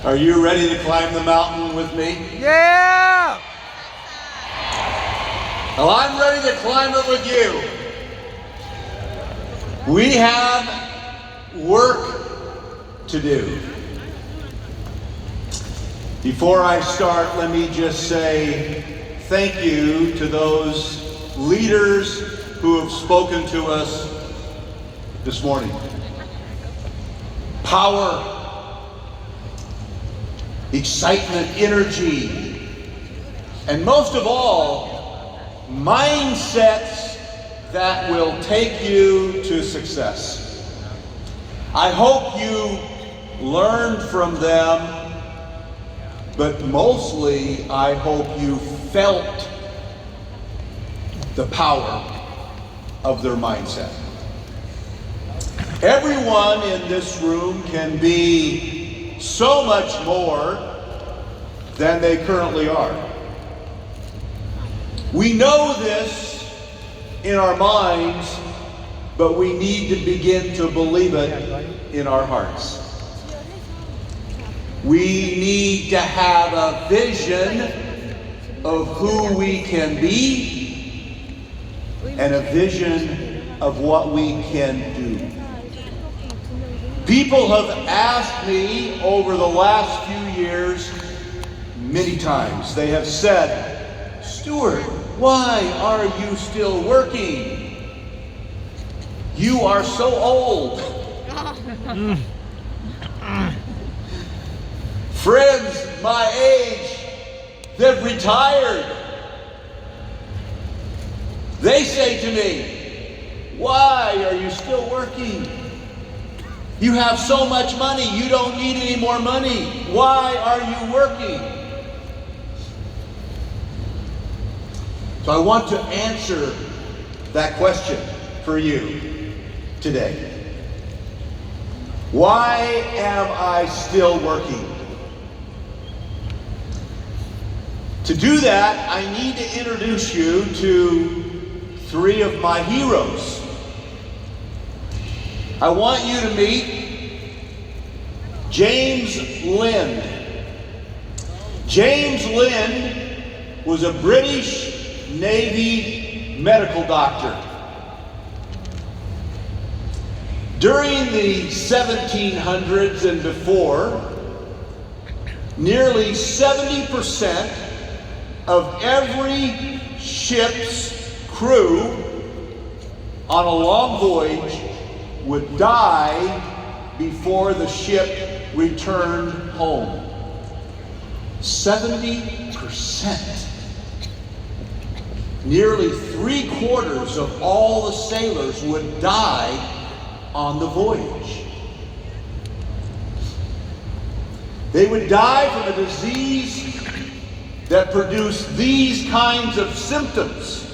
Are you ready to climb the mountain with me? Yeah! Well, I'm ready to climb it with you. We have work to do. Before I start, let me just say thank you to those leaders who have spoken to us this morning. Power, excitement, energy, and most of all, mindsets that will take you to success. I hope you learned from them, but mostly I hope you felt the power of their mindset. Everyone in this room can be so much more than they currently are. We know this in our minds, but we need to begin to believe it in our hearts. We need to have a vision of who we can be and a vision of what we can do. People have asked me over the last few years many times. They have said, "Stuart, why are you still working? You are so old." Friends my age, they've retired. They say to me, "Why are you still working? You have so much money, you don't need any more money. Why are you working?" So I want to answer that question for you today. Why am I still working? To do that, I need to introduce you to three of my heroes. I want you to meet James Lind. James Lind was a British Navy medical doctor. During the 1700s and before, nearly 70% of every ship's crew on a long voyage would die before the ship returned home. 70%. Nearly 3/4 of all the sailors would die on the voyage. They would die from a disease that produced these kinds of symptoms,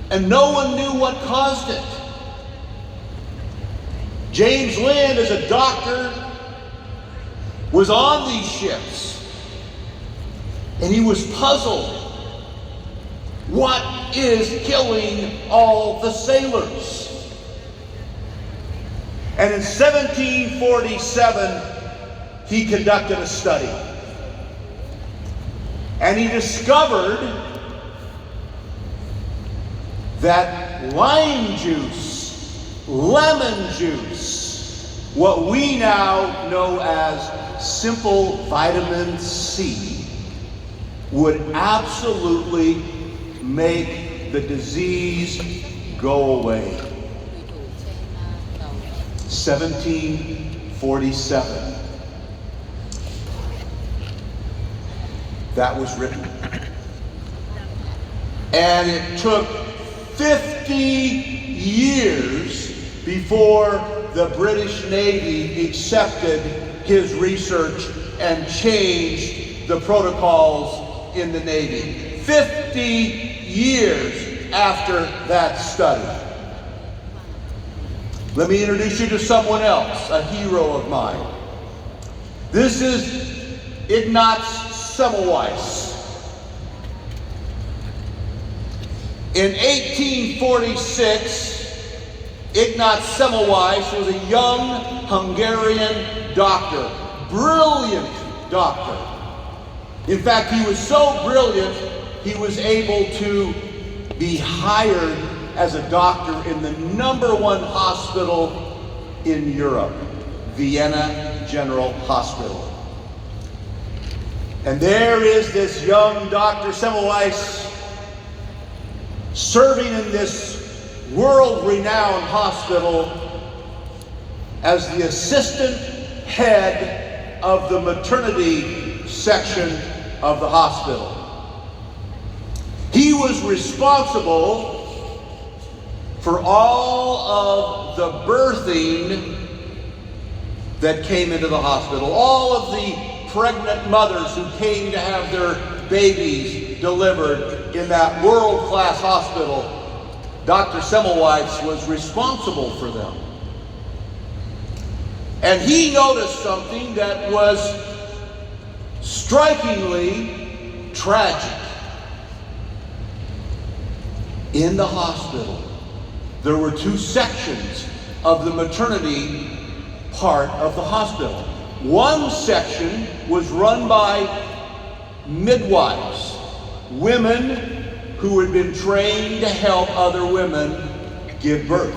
and no one knew what caused it. James Lind, as a doctor, was on these ships, and he was puzzled. What is killing all the sailors? And in 1747, he conducted a study. And he discovered that lime juice, lemon juice, what we now know as simple vitamin C, would absolutely make the disease go away. 1747. That was written. And it took 50 years before the British Navy accepted his research and changed the protocols in the Navy. 50 years after that study. Let me introduce you to someone else, a hero of mine. This is Ignaz Semmelweis. In 1846, Ignaz Semmelweis was a young Hungarian doctor, brilliant doctor. In fact, he was so brilliant, he was able to be hired as a doctor in the #1 hospital in Europe, Vienna General Hospital. And there is this young Dr. Semmelweis serving in this world-renowned hospital as the assistant head of the maternity section of the hospital. He was responsible for all of the birthing that came into the hospital, all of the pregnant mothers who came to have their babies delivered in that world-class hospital. Dr. Semmelweis was responsible for them. And he noticed something that was strikingly tragic. In the hospital, there were 2 sections of the maternity part of the hospital. One section was run by midwives, women who had been trained to help other women give birth.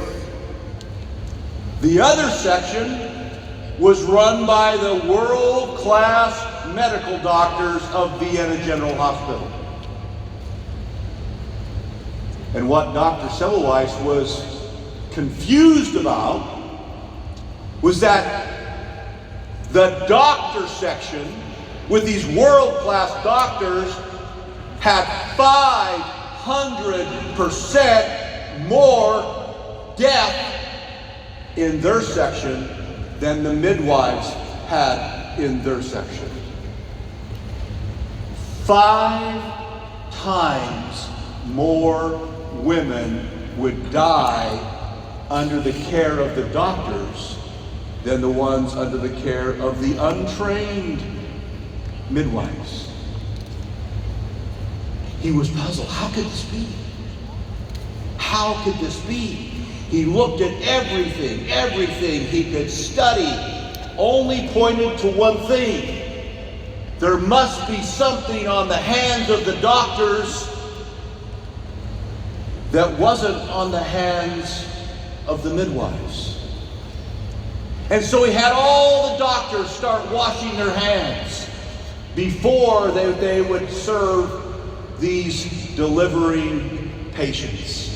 The other section was run by the world-class medical doctors of Vienna General Hospital. And what Dr. Semmelweis was confused about was that the doctor section with these world-class doctors had 500% more death in their section than the midwives had in their section. 5 times more women would die under the care of the doctors than the ones under the care of the untrained midwives. He was puzzled. How could this be? How could this be? He looked at everything he could study, only pointed to one thing. There must be something on the hands of the doctors that wasn't on the hands of the midwives. And so he had all the doctors start washing their hands before they would serve these delivering patients.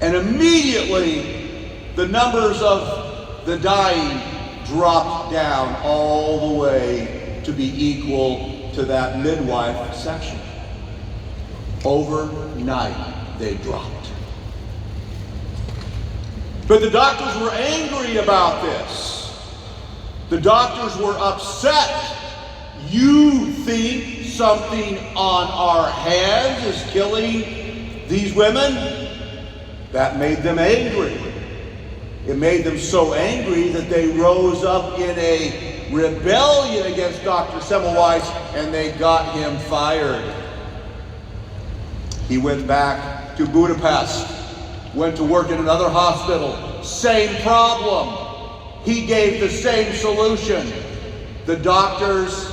And immediately the numbers of the dying dropped down all the way to be equal to that midwife section. Overnight they dropped. But the doctors were angry about this. The doctors were upset. You think something on our hands is killing these women? That made them angry. It made them so angry that they rose up in a rebellion against Dr. Semmelweis and they got him fired. He went back to Budapest, went to work in another hospital. Same problem. He gave the same solution. The doctors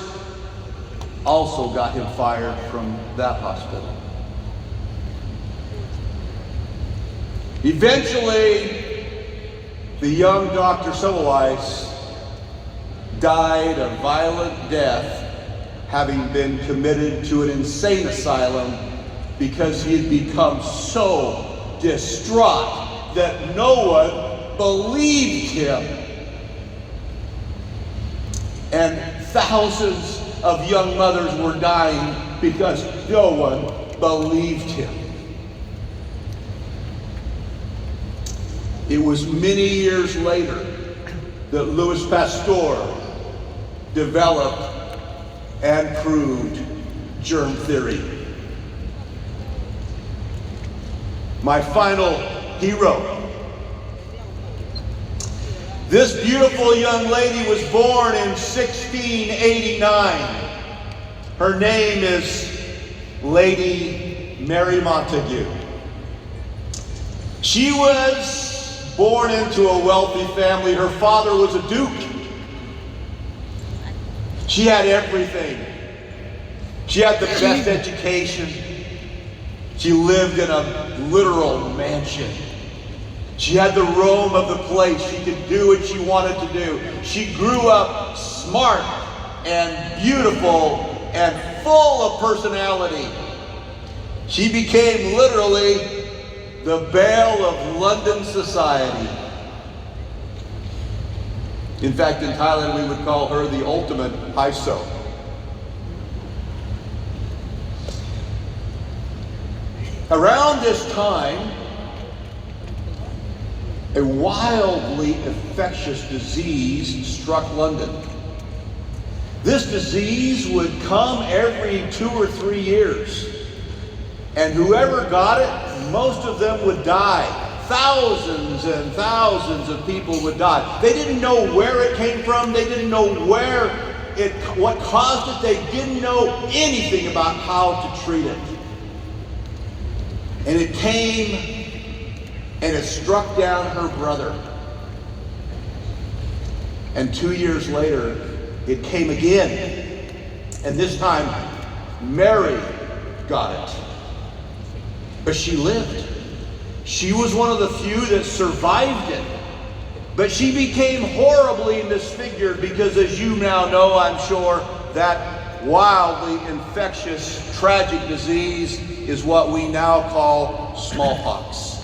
also got him fired from that hospital. Eventually, the young Dr. Semmelweis died a violent death, having been committed to an insane asylum because he had become so distraught that no one believed him. And thousands of young mothers were dying because no one believed him. It was many years later that Louis Pasteur developed and proved germ theory. My final hero. This beautiful young lady was born in 1689. Her name is Lady Mary Montagu. She was born into a wealthy family. Her father was a duke. She had everything. She had the best education. She lived in a literal mansion. She had the roam of the place. She could do what she wanted to do. She grew up smart and beautiful and full of personality. She became literally the belle of London society. In fact, in Thailand, we would call her the ultimate haiso. Around this time, a wildly infectious disease struck London. This disease would come every 2 or 3 years. And whoever got it, most of them would die. Thousands and thousands of people would die. They didn't know where it came from. They didn't know what caused it. They didn't know anything about how to treat it. And it came and it struck down her brother. And 2 years later, it came again. And this time, Mary got it. But she lived. She was one of the few that survived it. But she became horribly misfigured because, as you now know, I'm sure, that wildly infectious, tragic disease is what we now call smallpox.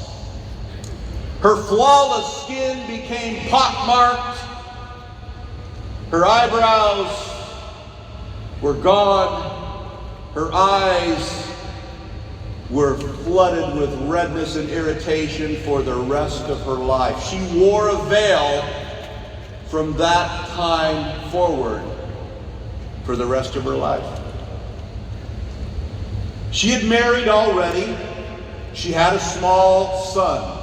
Her flawless skin became pockmarked. Her eyebrows were gone. Her eyes were flooded with redness and irritation for the rest of her life. She wore a veil from that time forward for the rest of her life. She had married already. She had a small son.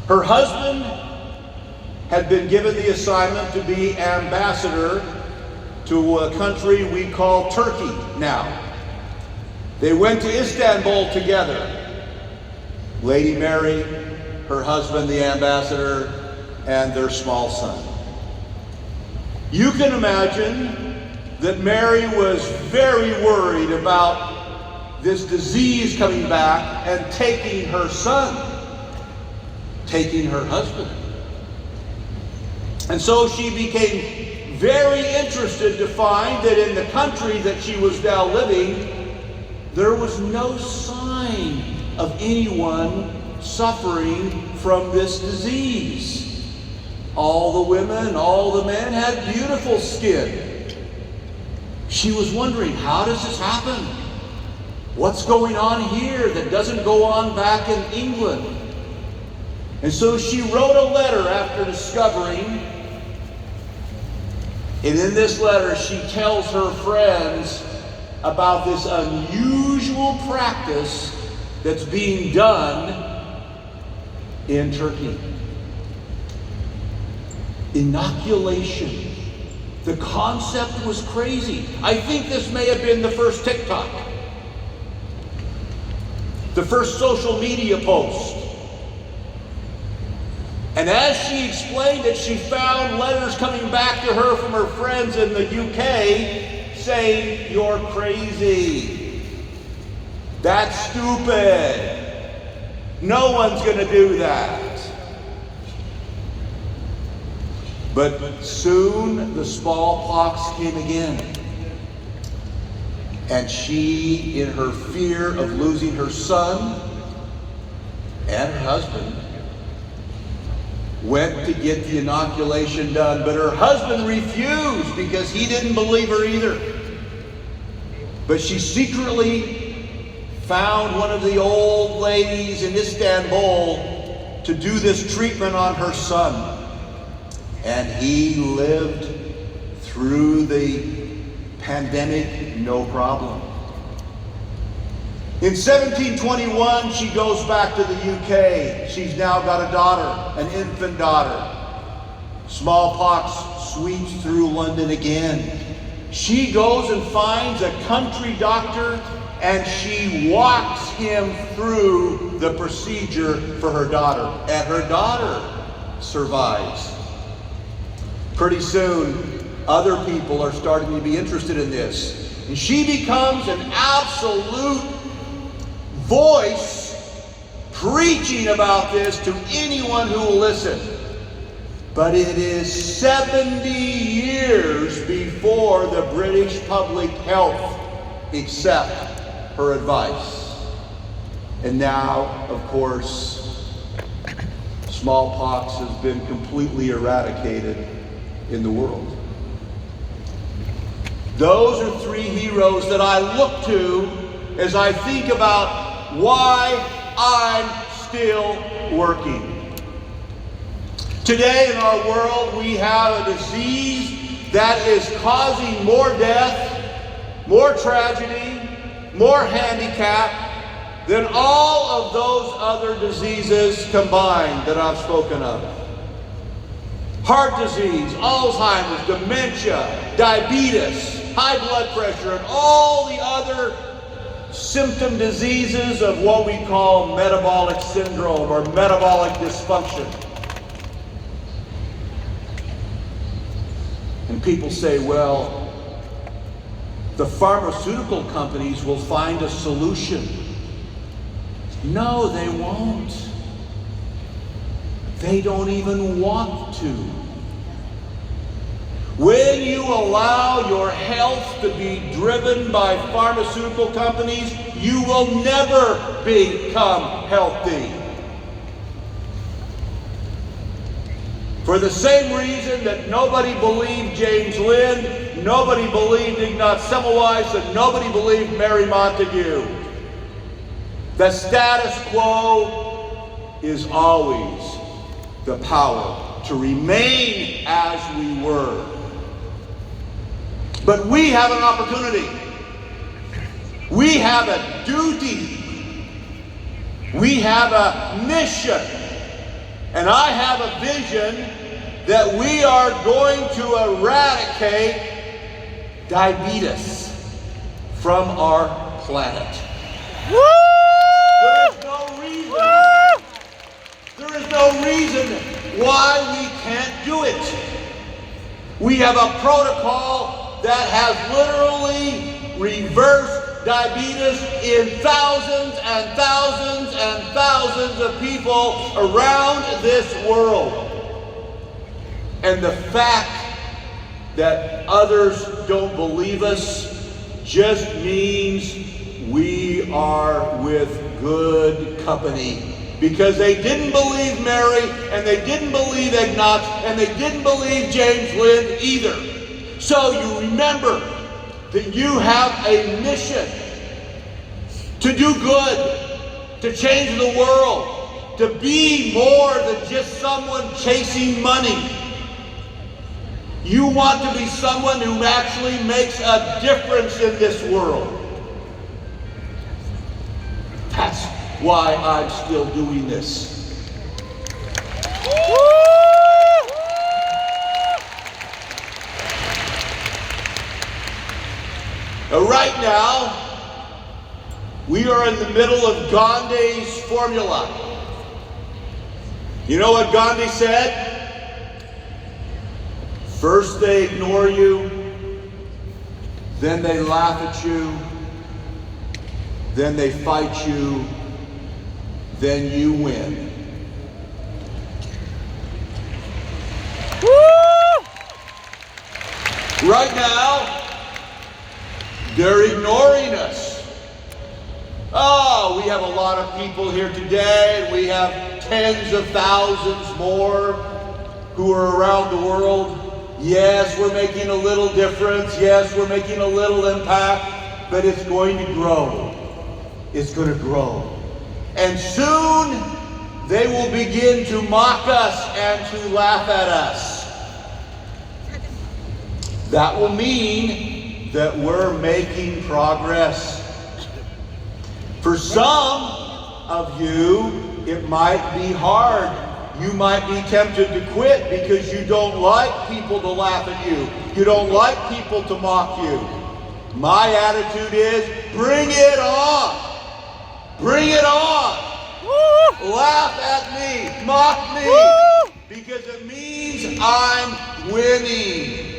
Her husband had been given the assignment to be ambassador to a country we call Turkey now. They went to Istanbul together. Lady Mary, her husband, the ambassador, and their small son. You can imagine that Mary was very worried about this disease coming back and taking her son, taking her husband. And so she became very interested to find that in the country that she was now living, there was no sign of anyone suffering from this disease. All the women, all the men had beautiful skin. She was wondering, how does this happen? What's going on here that doesn't go on back in England? And so she wrote a letter after discovering, and in this letter she tells her friends about this unusual practice that's being done in Turkey. Inoculation. The concept was crazy. I think this may have been the first TikTok, the first social media post. And as she explained it, she found letters coming back to her from her friends in the UK saying, "You're crazy. That's stupid. No one's going to do that." But soon the smallpox came again. And she, in her fear of losing her son and her husband, went to get the inoculation done. But her husband refused because he didn't believe her either. But she secretly found one of the old ladies in Istanbul to do this treatment on her son. And he lived through the pandemic no problem. In 1721, she goes back to the UK. She's now got a daughter, an infant daughter. Smallpox sweeps through London again. She goes and finds a country doctor, and she walks him through the procedure for her daughter. And her daughter survives. Pretty soon, Other people are starting to be interested in this. And she becomes an absolute voice preaching about this to anyone who will listen. But it is 70 years before the British public health accept her advice. And now, of course, smallpox has been completely eradicated in the world. Those are three heroes that I look to as I think about why I'm still working. Today in our world, we have a disease that is causing more death, more tragedy, more handicap than all of those other diseases combined that I've spoken of. Heart disease, Alzheimer's, dementia, diabetes, high blood pressure, and all the other symptom diseases of what we call metabolic syndrome or metabolic dysfunction. And people say, well, the pharmaceutical companies will find a solution. No, they won't. They don't even want to. When you allow your health to be driven by pharmaceutical companies, you will never become healthy. For the same reason that nobody believed James Lind, nobody believed Ignaz Semmelweis, and nobody believed Mary Montagu. The status quo is always the power to remain as we were. But we have an opportunity. We have a duty. We have a mission. And I have a vision that we are going to eradicate diabetes from our planet. Woo! There is no reason why we can't do it. We have a protocol that has literally reversed diabetes in thousands and thousands and thousands of people around this world. And the fact that others don't believe us just means we are with good company. Because they didn't believe Mary, and they didn't believe Ignaz, and they didn't believe James Lind either. So you remember that you have a mission to do good, to change the world, to be more than just someone chasing money. You want to be someone who actually makes a difference in this world. That's why I'm still doing this. Right now, we are in the middle of Gandhi's formula. You know what Gandhi said? First they ignore you, then they laugh at you, then they fight you, then you win. Woo! Right now, they're ignoring us. Oh, we have a lot of people here today, and we have tens of thousands more who are around the world. Yes, we're making a little difference. Yes, we're making a little impact, but it's going to grow. It's going to grow. And soon, they will begin to mock us and to laugh at us. That will mean that we're making progress. For some of you, it might be hard. You might be tempted to quit because you don't like people to laugh at you. You don't like people to mock you. My attitude is, bring it on. Bring it on. Woo! Laugh at me. Mock me. Woo! Because it means I'm winning.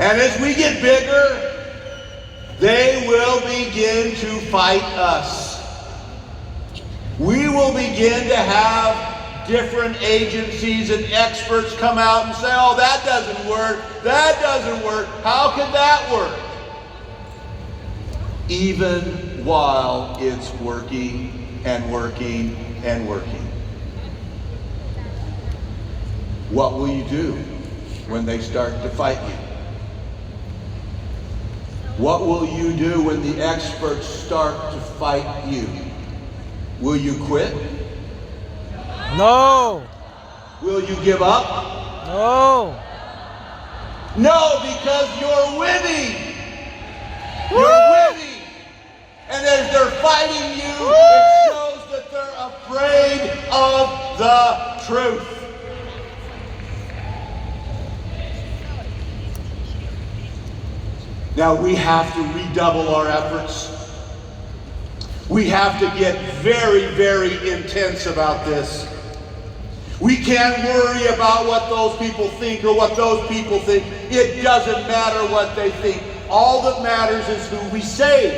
And as we get bigger, they will begin to fight us. We will begin to have different agencies and experts come out and say, oh, that doesn't work. That doesn't work. How can that work? Even while it's working and working and working. What will you do when they start to fight you? What will you do when the experts start to fight you? Will you quit? No. Will you give up? No. No, because you're winning. Woo! You're winning. And as they're fighting you, Woo! it shows that they're afraid of the truth. Now we have to redouble our efforts. We have to get very, very intense about this. We can't worry about what those people think or what those people think. It doesn't matter what they think. All that matters is who we save.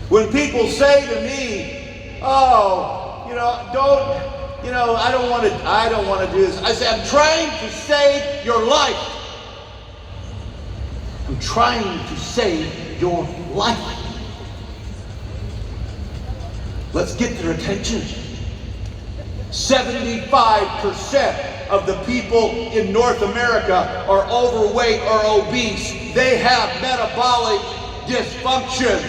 When people say to me, oh, I don't want to do this. I say, I'm trying to save your life. I'm trying to save your life. Let's get their attention. 75% of the people in North America are overweight or obese. They have metabolic dysfunction.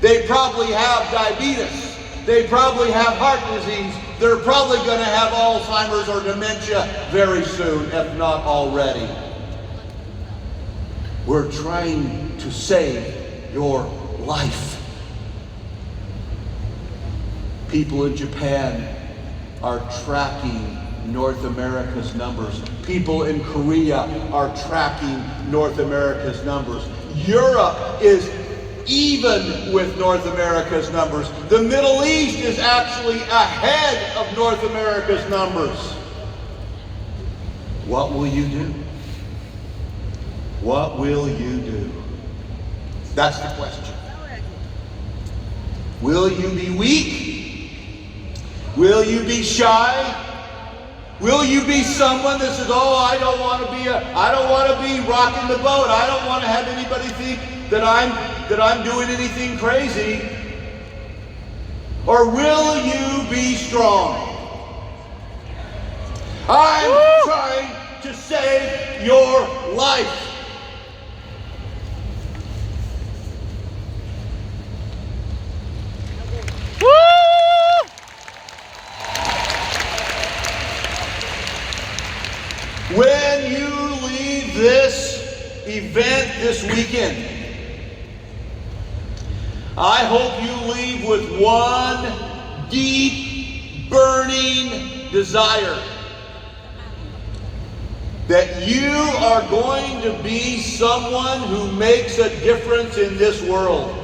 They probably have diabetes. They probably have heart disease. They're probably going to have Alzheimer's or dementia very soon, if not already. We're trying to save your life. People in Japan are tracking North America's numbers. People in Korea are tracking North America's numbers. Europe is even with North America's numbers. The Middle East is actually ahead of North America's numbers. What will you do? What will you do? That's the question. Will you be weak? Will you be shy? Will you be someone that says, oh, I don't want to be rocking the boat. I don't want to have anybody think that I'm doing anything crazy? Or will you be strong? I'm trying to save your life. When you leave this event this weekend, I hope you leave with one deep, burning desire that you are going to be someone who makes a difference in this world.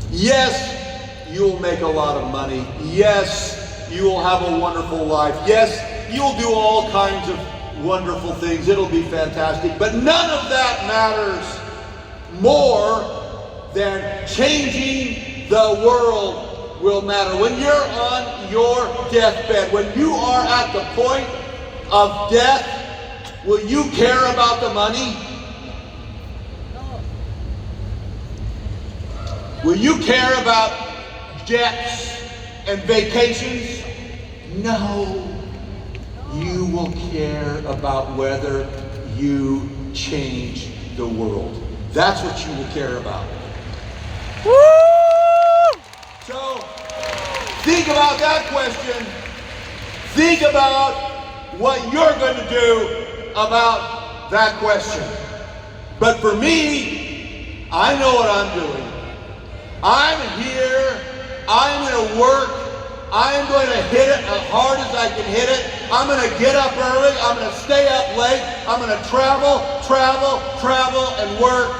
Yes, you'll make a lot of money. Yes, you will have a wonderful life. Yes, you'll do all kinds of wonderful things. It'll be fantastic. But none of that matters more than changing the world will matter. When you're on your deathbed, when you are at the point of death, will you care about the money? Will you care about jets and vacations? No. You will care about whether you change the world. That's what you will care about. Woo! So, think about that question. Think about what you're going to do about that question. But for me, I know what I'm doing. I'm here. I'm going to work. I'm going to hit it as hard as I can hit it. I'm going to get up early. I'm going to stay up late. I'm going to travel, and work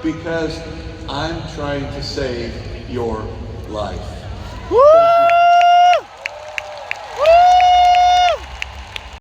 because I'm trying to save your life. Woo!